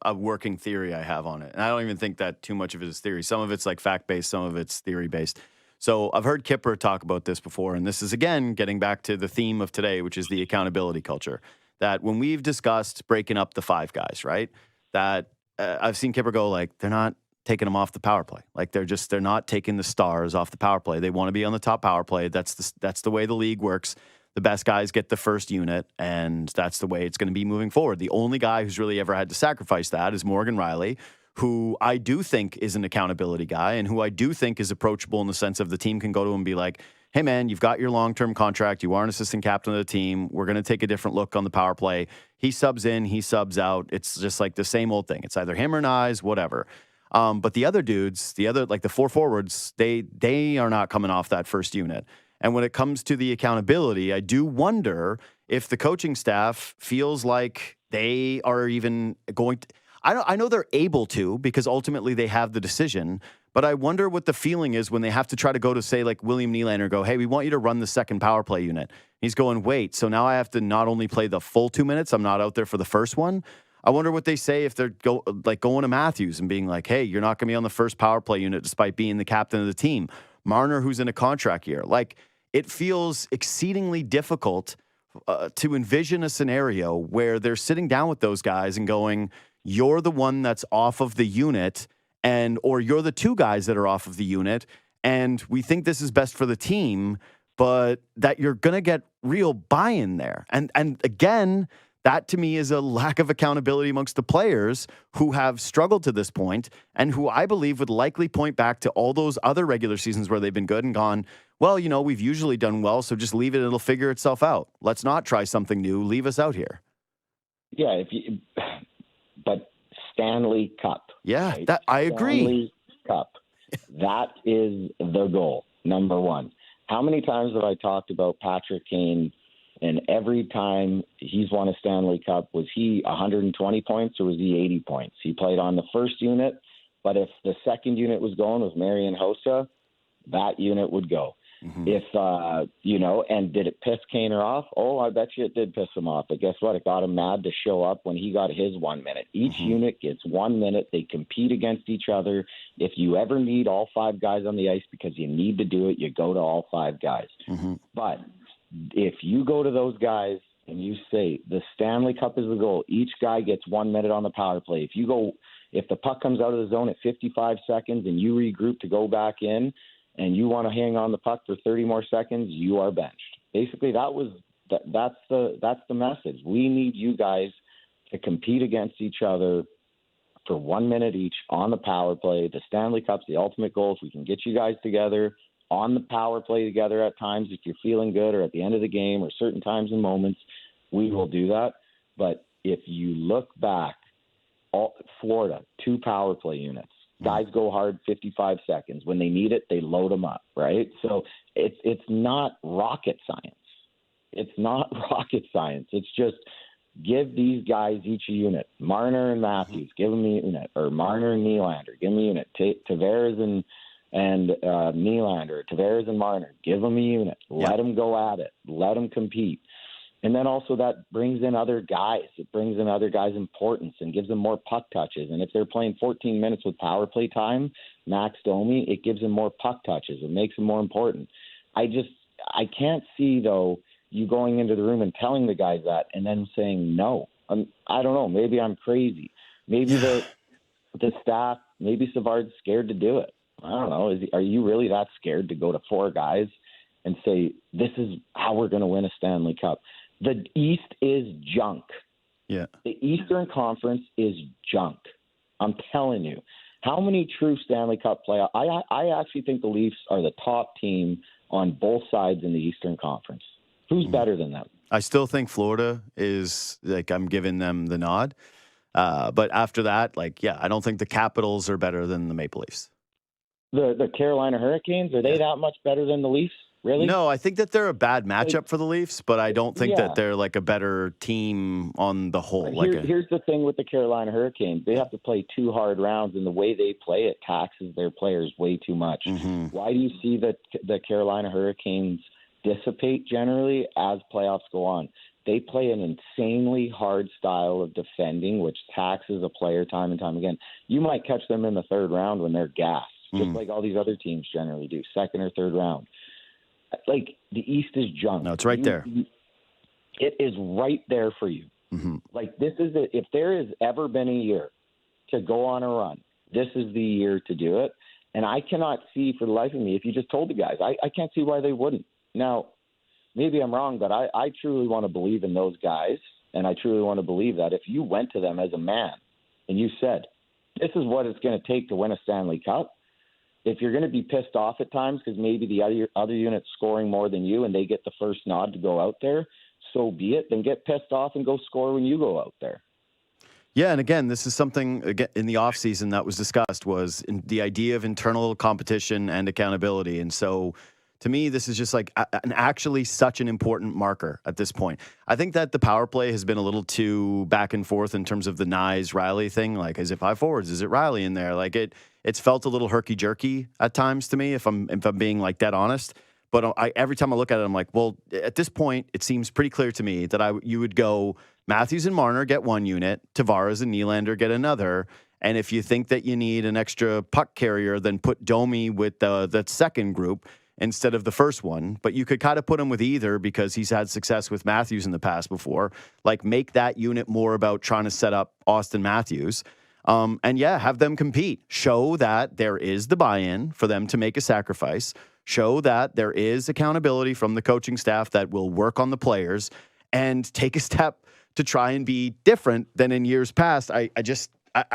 a working theory I have on it. And I don't even think that too much of it is theory. Some of it's like fact based, some of it's theory based. So I've heard Kipper talk about this before, and this is again getting back to the theme of today, which is the accountability culture. That when we've discussed breaking up the five guys, right? That I've seen Kipper go like they're not taking them off the power play. Like they're not taking the stars off the power play. They want to be on the top power play. That's the way the league works. The best guys get the first unit, and that's the way it's going to be moving forward. The only guy who's really ever had to sacrifice that is Morgan Riley, who I do think is an accountability guy and who I do think is approachable in the sense of the team can go to him and be like, hey, man, you've got your long-term contract. You are an assistant captain of the team. We're going to take a different look on the power play. He subs in, he subs out. It's just like the same old thing. It's either him or Nyes, whatever. But the other dudes, like the four forwards, they are not coming off that first unit. And when it comes to the accountability, I do wonder if the coaching staff feels like they are even going to. I know they're able to because ultimately they have the decision. But I wonder what the feeling is when they have to try to go to, say, like William Nylander, go, hey, we want you to run the second power play unit. He's going, wait, so now I have to not only play the full 2 minutes, I'm not out there for the first one. I wonder what they say if they're going to Matthews and being like, hey, you're not going to be on the first power play unit despite being the captain of the team. Marner, who's in a contract year. Like, it feels exceedingly difficult to envision a scenario where they're sitting down with those guys and going, you're the one that's off of the unit or you're the two guys that are off of the unit. And we think this is best for the team, but that you're going to get real buy-in there. And again, that to me is a lack of accountability amongst the players who have struggled to this point and who I believe would likely point back to all those other regular seasons where they've been good and gone, well, we've usually done well, so just leave it. It'll figure itself out. Let's not try something new. Leave us out here. Yeah, but Stanley Cup. Yeah, right? that I agree. Stanley Cup. That is the goal, number one. How many times have I talked about Patrick Kane, and every time he's won a Stanley Cup, was he 120 points or was he 80 points? He played on the first unit, but if the second unit was going with Marian Hossa, that unit would go. Mm-hmm. If, and did it piss Kaner off? Oh, I bet you it did piss him off. But guess what? It got him mad to show up when he got his 1 minute. Each unit gets 1 minute. They compete against each other. If you ever need all five guys on the ice because you need to do it, you go to all five guys. Mm-hmm. But if you go to those guys and you say the Stanley Cup is the goal, each guy gets 1 minute on the power play. If the puck comes out of the zone at 55 seconds and you regroup to go back in, and you want to hang on the puck for 30 more seconds, you are benched. Basically, that's the message. We need you guys to compete against each other for 1 minute each on the power play. The Stanley Cup's the ultimate goal. If we can get you guys together on the power play together at times, if you're feeling good or at the end of the game or certain times and moments, we will do that. But if you look back, Florida, 2 power play units. Guys go hard 55 seconds. When they need it, they load them up, right? So it's not rocket science. It's not rocket science. It's just give these guys each a unit. Marner and Matthews, give them a unit. Or Marner and Nylander, give them a unit. Tavares and Nylander, Tavares and Marner, give them a unit. Let them go at it. Let them compete. And then also that brings in other guys. It brings in other guys' importance and gives them more puck touches. And if they're playing 14 minutes with power play time, Max Domi, it gives them more puck touches. It makes them more important. I can't see, though, you going into the room and telling the guys that and then saying no. I don't know. Maybe I'm crazy. Maybe the staff, maybe Savard's scared to do it. I don't know. Are you really that scared to go to 4 guys and say, this is how we're going to win a Stanley Cup? The East is junk. Yeah. The Eastern Conference is junk. I'm telling you. How many true Stanley Cup playoff? I actually think the Leafs are the top team on both sides in the Eastern Conference. Who's better than them? I still think Florida is, I'm giving them the nod. But after that, I don't think the Capitals are better than the Maple Leafs. The Carolina Hurricanes, are they that much better than the Leafs? Really? No, I think that they're a bad matchup for the Leafs, but I don't think that they're a better team on the whole. Here's the thing with the Carolina Hurricanes. They have to play 2 hard rounds, and the way they play it taxes their players way too much. Mm-hmm. Why do you see the Carolina Hurricanes dissipate generally as playoffs go on? they play an insanely hard style of defending, which taxes a player time and time again. You might catch them in the third round when they're gassed, just like all these other teams generally do, second or third round. Like, the East is junk. No, it's right there. It is right there for you. Mm-hmm. Like, this is it. If there has ever been a year to go on a run, this is the year to do it. And I cannot see for the life of me, if you just told the guys, I can't see why they wouldn't. Now, maybe I'm wrong, but I truly want to believe in those guys, and I truly want to believe that if you went to them as a man and you said, this is what it's going to take to win a Stanley Cup, if you're going to be pissed off at times because maybe the other unit's scoring more than you and they get the first nod to go out there, so be it. Then get pissed off and go score when you go out there. Yeah, and again, this is something in the offseason that was discussed, was the idea of internal competition and accountability. And so to me, this is just like actually such an important marker at this point. I think that the power play has been a little too back and forth in terms of the Nyes-Riley thing. Like, is it 5 forwards? Is it Riley in there? Like, it's felt a little herky-jerky at times to me, if I'm being like dead honest. But every time I look at it, I'm like, well, at this point, it seems pretty clear to me that you would go Matthews and Marner get one unit, Tavares and Nylander get another. And if you think that you need an extra puck carrier, then put Domi with that second group instead of the first one. But you could kind of put him with either because he's had success with Matthews in the past before. Like, make that unit more about trying to set up Austin Matthews. And yeah, have them compete. Show that there is the buy-in for them to make a sacrifice. Show that there is accountability from the coaching staff that will work on the players, and take a step to try and be different than in years past. I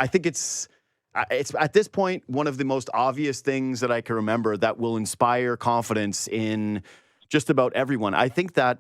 think it's at this point one of the most obvious things that I can remember that will inspire confidence in just about everyone. I think that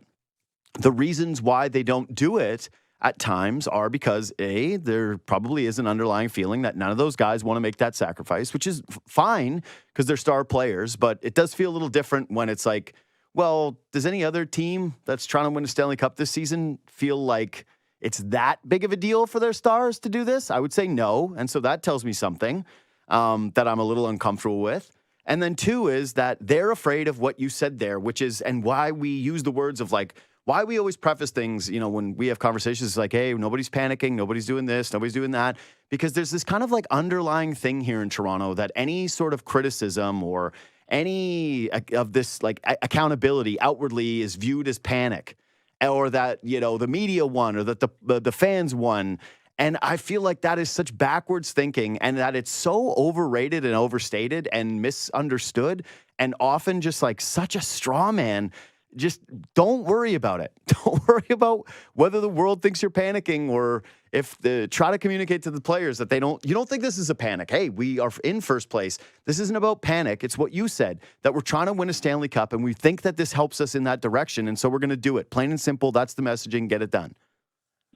the reasons why they don't do it at times are because, A, there probably is an underlying feeling that none of those guys want to make that sacrifice, which is fine because they're star players, but it does feel a little different when it's like, well, does any other team that's trying to win a Stanley Cup this season feel like it's that big of a deal for their stars to do this? I would say no. And so that tells me something that I'm a little uncomfortable with. And then 2 is that they're afraid of what you said there, which is, and why we use the words of like, why we always preface things, you know, when we have conversations like, hey, nobody's panicking, nobody's doing this, nobody's doing that, because there's this kind of like underlying thing here in Toronto that any sort of criticism or any of this like accountability outwardly is viewed as panic, or that, you know, the media won or that the fans won. And I feel like that is such backwards thinking, and that it's so overrated and overstated and misunderstood, and often just like such a straw man. Just don't worry about it. Don't worry about whether the world thinks you're panicking, or if try to communicate to the players that you don't think this is a panic. Hey, we are in first place. This isn't about panic. It's what you said, that we're trying to win a Stanley Cup, and we think that this helps us in that direction. And so we're going to do it. Plain and simple. That's the messaging. Get it done.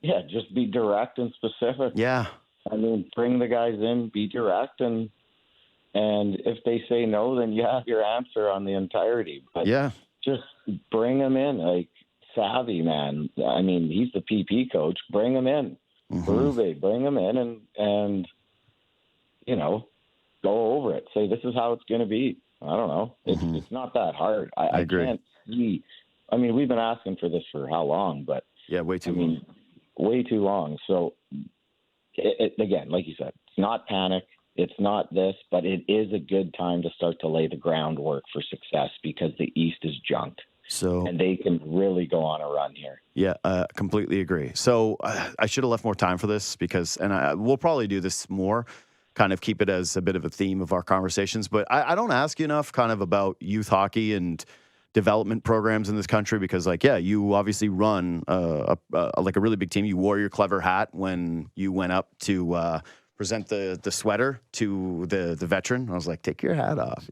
Yeah, just be direct and specific. Yeah. I mean, bring the guys in, be direct, and if they say no, then you have your answer on the entirety. But yeah, just bring them in. Like, Savvy, man. I mean, he's the PP coach. Bring him in. Berube, bring him in and you know, go over it. Say, this is how it's going to be. I don't know. It's not that hard. I agree. Can't see. I mean, we've been asking for this for how long? But yeah, way too long. Way too long. So, again, like you said, it's not panic. It's not this, but it is a good time to start to lay the groundwork for success, because the East is junked. And they can really go on a run here. Yeah, completely agree. So I should have left more time for this, because, and we'll probably do this more, kind of keep it as a bit of a theme of our conversations. But I don't ask you enough kind of about youth hockey and development programs in this country, because, like, yeah, you obviously run like a really big team. You wore your clever hat when you went up to present the sweater to the veteran. I was like, take your hat off.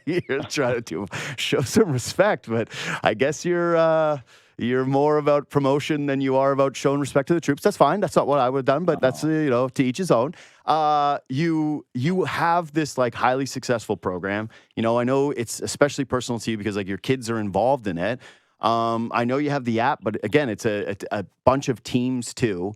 You're trying to show some respect, but I guess you're more about promotion than you are about showing respect to the troops. That's fine. That's not what I would have done, but that's, you know, to each his own. You have this like highly successful program. You know, I know it's especially personal to you because like your kids are involved in it. I know you have the app, but again, it's a bunch of teams too.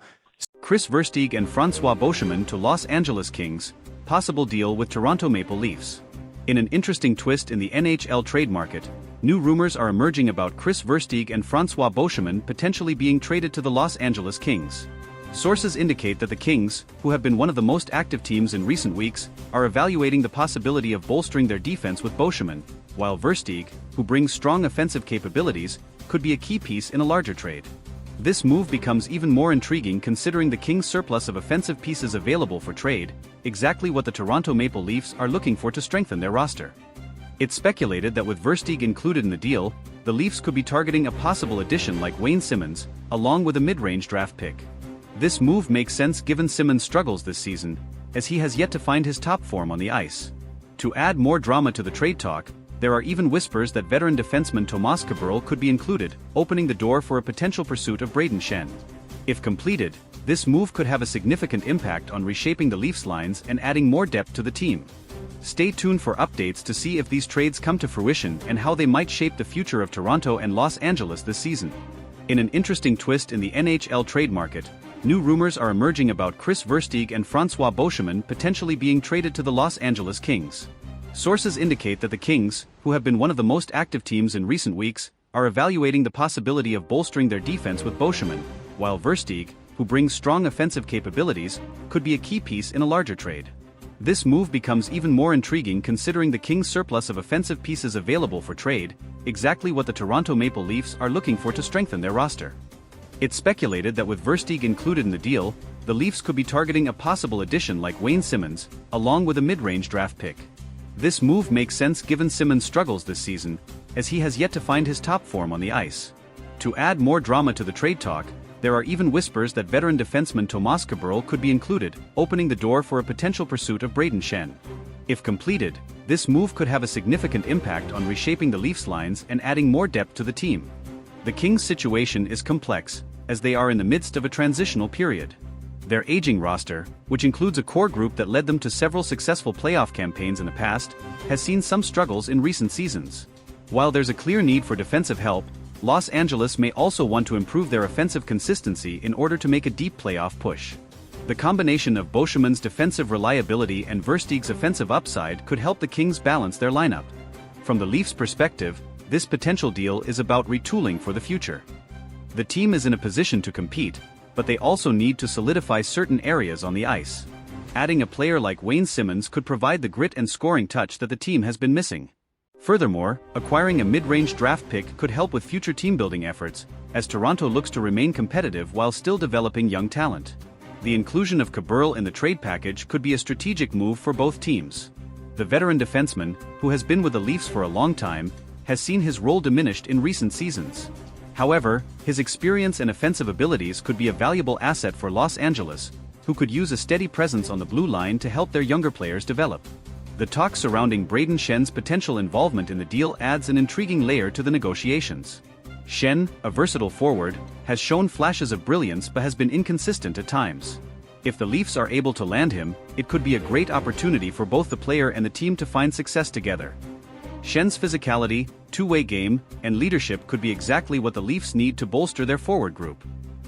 Chris Versteeg and Francois Beauchemin to Los Angeles Kings, possible deal with Toronto Maple Leafs. In an interesting twist in the NHL trade market, new rumors are emerging about Chris Versteeg and Francois Beauchemin potentially being traded to the Los Angeles Kings. Sources indicate that the Kings, who have been one of the most active teams in recent weeks, are evaluating the possibility of bolstering their defense with Beauchemin, while Versteeg, who brings strong offensive capabilities, could be a key piece in a larger trade. This move becomes even more intriguing considering the Kings' surplus of offensive pieces available for trade, exactly what the Toronto Maple Leafs are looking for to strengthen their roster. It's speculated that with Versteeg included in the deal, the Leafs could be targeting a possible addition like Wayne Simmonds, along with a mid-range draft pick. This move makes sense given Simmonds' struggles this season, as he has yet to find his top form on the ice. To add more drama to the trade talk, there are even whispers that veteran defenseman Tomas Kaberle could be included, opening the door for a potential pursuit of Brayden Schenn. If completed, this move could have a significant impact on reshaping the Leafs lines and adding more depth to the team. Stay tuned for updates to see if these trades come to fruition and how they might shape the future of Toronto and Los Angeles this season. In an interesting twist in the NHL trade market, new rumors are emerging about Chris Versteeg and Francois Beauchemin potentially being traded to the Los Angeles Kings. Sources indicate that the Kings, who have been one of the most active teams in recent weeks, are evaluating the possibility of bolstering their defense with Beauchemin, while Versteeg, who brings strong offensive capabilities, could be a key piece in a larger trade. This move becomes even more intriguing considering the Kings' surplus of offensive pieces available for trade, exactly what the Toronto Maple Leafs are looking for to strengthen their roster. It's speculated that with Versteeg included in the deal, the Leafs could be targeting a possible addition like Wayne Simmonds, along with a mid-range draft pick. This move makes sense given Simmonds' struggles this season, as he has yet to find his top form on the ice. To add more drama to the trade talk, there are even whispers that veteran defenseman Tomas Kaberle could be included, opening the door for a potential pursuit of Brayden Schenn. If completed, this move could have a significant impact on reshaping the Leafs lines and adding more depth to the team. The Kings' situation is complex, as they are in the midst of a transitional period. Their aging roster, which includes a core group that led them to several successful playoff campaigns in the past, has seen some struggles in recent seasons. While there's a clear need for defensive help, Los Angeles may also want to improve their offensive consistency in order to make a deep playoff push. The combination of Beauchemin's defensive reliability and Versteeg's offensive upside could help the Kings balance their lineup. From the Leafs' perspective, this potential deal is about retooling for the future. The team is in a position to compete, but they also need to solidify certain areas on the ice. Adding a player like Wayne Simmonds could provide the grit and scoring touch that the team has been missing. Furthermore, acquiring a mid-range draft pick could help with future team-building efforts, as Toronto looks to remain competitive while still developing young talent. The inclusion of Kaberle in the trade package could be a strategic move for both teams. The veteran defenseman, who has been with the Leafs for a long time, has seen his role diminished in recent seasons. However, his experience and offensive abilities could be a valuable asset for Los Angeles, who could use a steady presence on the blue line to help their younger players develop. The talk surrounding Brayden Schenn's potential involvement in the deal adds an intriguing layer to the negotiations. Schenn, a versatile forward, has shown flashes of brilliance but has been inconsistent at times. If the Leafs are able to land him, it could be a great opportunity for both the player and the team to find success together. Schenn's physicality, two-way game, and leadership could be exactly what the Leafs need to bolster their forward group.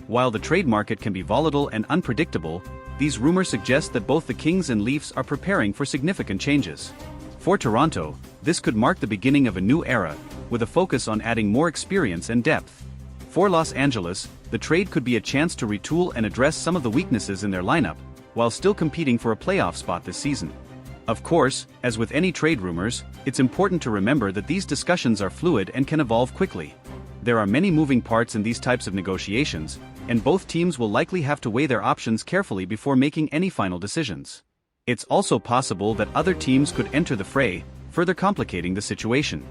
While the trade market can be volatile and unpredictable, these rumors suggest that both the Kings and Leafs are preparing for significant changes. For Toronto, this could mark the beginning of a new era, with a focus on adding more experience and depth. For Los Angeles, the trade could be a chance to retool and address some of the weaknesses in their lineup, while still competing for a playoff spot this season. Of course, as with any trade rumors, it's important to remember that these discussions are fluid and can evolve quickly. There are many moving parts in these types of negotiations, and both teams will likely have to weigh their options carefully before making any final decisions. It's also possible that other teams could enter the fray, further complicating the situation.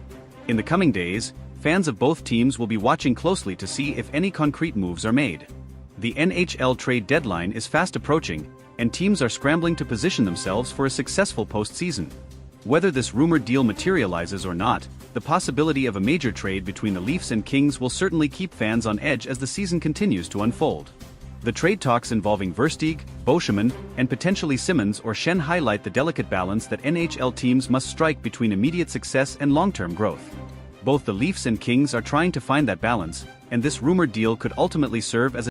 In the coming days, fans of both teams will be watching closely to see if any concrete moves are made. The NHL trade deadline is fast approaching, and teams are scrambling to position themselves for a successful postseason. Whether this rumored deal materializes or not, the possibility of a major trade between the Leafs and Kings will certainly keep fans on edge as the season continues to unfold. The trade talks involving Versteeg, Beauchemin, and potentially Simmonds or Schenn highlight the delicate balance that NHL teams must strike between immediate success and long-term growth. Both the Leafs and Kings are trying to find that balance, and this rumored deal could ultimately serve as